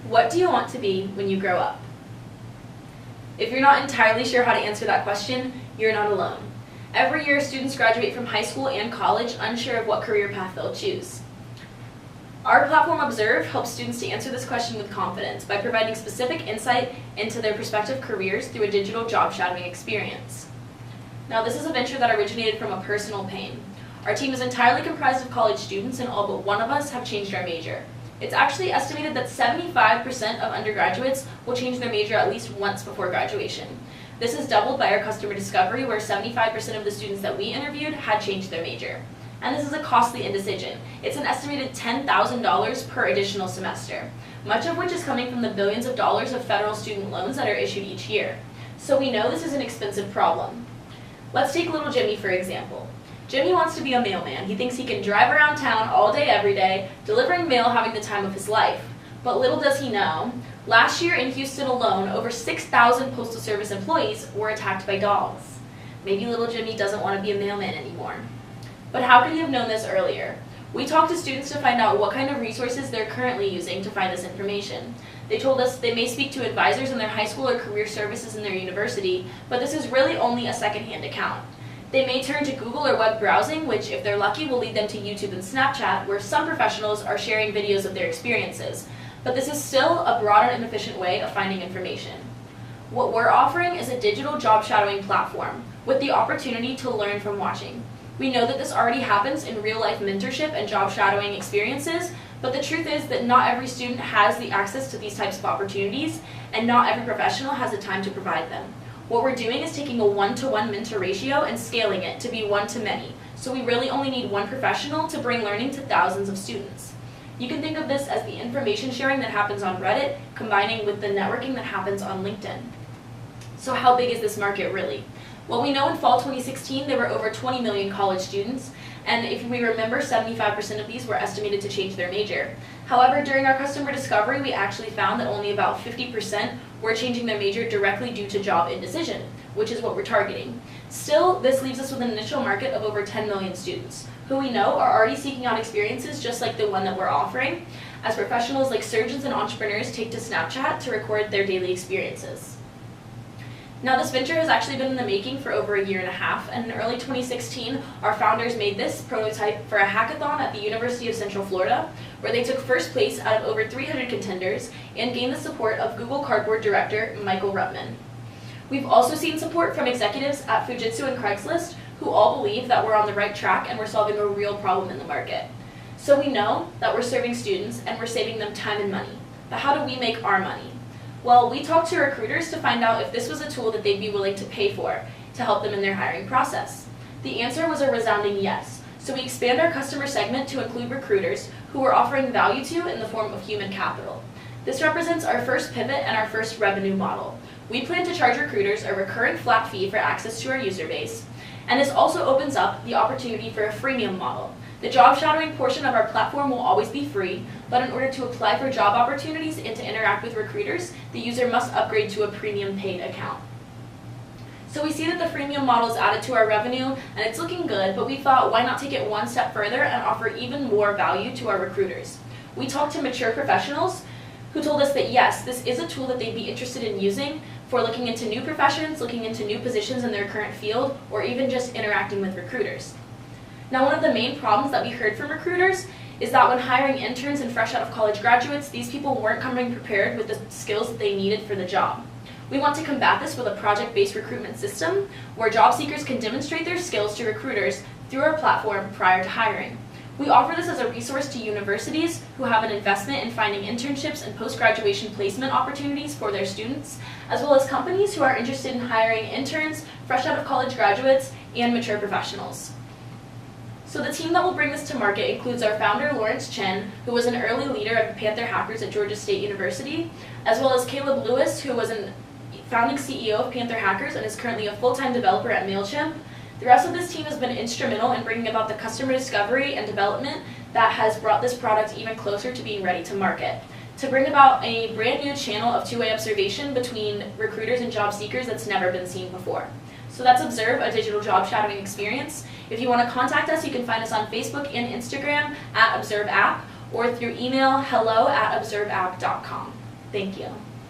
What do you want to be when you grow up? If you're not entirely sure how to answer that question, you're not alone. Every year, students graduate from high school and college unsure of what career path they'll choose. Our platform Observe helps students to answer this question with confidence by providing specific insight into their prospective careers through a digital job shadowing experience. Now, this is a venture that originated from a personal pain. Our team is entirely comprised of college students, and all but one of us have changed our major. It's actually estimated that 75% of undergraduates will change their major at least once before graduation. This is doubled by our customer discovery, where 75% of the students that we interviewed had changed their major. And this is a costly indecision. It's an estimated $10,000 per additional semester, much of which is coming from the billions of dollars of federal student loans that are issued each year. So we know this is an expensive problem. Let's take little Jimmy for example. Jimmy wants to be a mailman. He thinks he can drive around town all day, every day, delivering mail, having the time of his life. But little does he know, last year in Houston alone, over 6,000 Postal Service employees were attacked by dogs. Maybe little Jimmy doesn't want to be a mailman anymore. But how could he have known this earlier? We talked to students to find out what kind of resources they're currently using to find this information. They told us they may speak to advisors in their high school or career services in their university, but this is really only a secondhand account. They may turn to Google or web browsing, which, if they're lucky, will lead them to YouTube and Snapchat, where some professionals are sharing videos of their experiences. But this is still a broad and efficient way of finding information. What we're offering is a digital job shadowing platform with the opportunity to learn from watching. We know that this already happens in real-life mentorship and job shadowing experiences, but the truth is that not every student has the access to these types of opportunities, and not every professional has the time to provide them. What we're doing is taking a 1-to-1 mentor ratio and scaling it to be 1 to many, so we really only need one professional to bring learning to thousands of students. You can think of this as the information sharing that happens on Reddit, combining with the networking that happens on LinkedIn. So how big is this market really? Well, we know in fall 2016 there were over 20 million college students, and if we remember, 75% of these were estimated to change their major. However, during our customer discovery, we actually found that only about 50% were changing their major directly due to job indecision, which is what we're targeting. Still, this leaves us with an initial market of over 10 million students, who we know are already seeking out experiences just like the one that we're offering, as professionals like surgeons and entrepreneurs take to Snapchat to record their daily experiences. Now, this venture has actually been in the making for over a year and a half, and in early 2016, our founders made this prototype for a hackathon at the University of Central Florida, where they took first place out of over 300 contenders and gained the support of Google Cardboard director Michael Ruttman. We've also seen support from executives at Fujitsu and Craigslist, who all believe that we're on the right track and we're solving a real problem in the market. So we know that we're serving students and we're saving them time and money. But how do we make our money? Well, we talked to recruiters to find out if this was a tool that they'd be willing to pay for to help them in their hiring process. The answer was a resounding yes. So we expand our customer segment to include recruiters who we're offering value to in the form of human capital. This represents our first pivot and our first revenue model. We plan to charge recruiters a recurring flat fee for access to our user base, and this also opens up the opportunity for a freemium model. The job shadowing portion of our platform will always be free, but in order to apply for job opportunities and to interact with recruiters, the user must upgrade to a premium paid account. So we see that the freemium model is added to our revenue, and it's looking good, but we thought, why not take it one step further and offer even more value to our recruiters? We talked to mature professionals who told us that yes, this is a tool that they'd be interested in using for looking into new professions, looking into new positions in their current field, or even just interacting with recruiters. Now, one of the main problems that we heard from recruiters is that when hiring interns and fresh out of college graduates, these people weren't coming prepared with the skills that they needed for the job. We want to combat this with a project-based recruitment system where job seekers can demonstrate their skills to recruiters through our platform prior to hiring. We offer this as a resource to universities who have an investment in finding internships and post-graduation placement opportunities for their students, as well as companies who are interested in hiring interns, fresh out of college graduates, and mature professionals. So the team that will bring this to market includes our founder, Lawrence Chen, who was an early leader of the Panther Hackers at Georgia State University, as well as Caleb Lewis, who was a founding CEO of Panther Hackers and is currently a full-time developer at MailChimp. The rest of this team has been instrumental in bringing about the customer discovery and development that has brought this product even closer to being ready to market, to bring about a brand new channel of two-way observation between recruiters and job seekers that's never been seen before. So that's Observe, a digital job shadowing experience. If you want to contact us, you can find us on Facebook and Instagram at Observe App, or through email hello@observeapp.com. Thank you.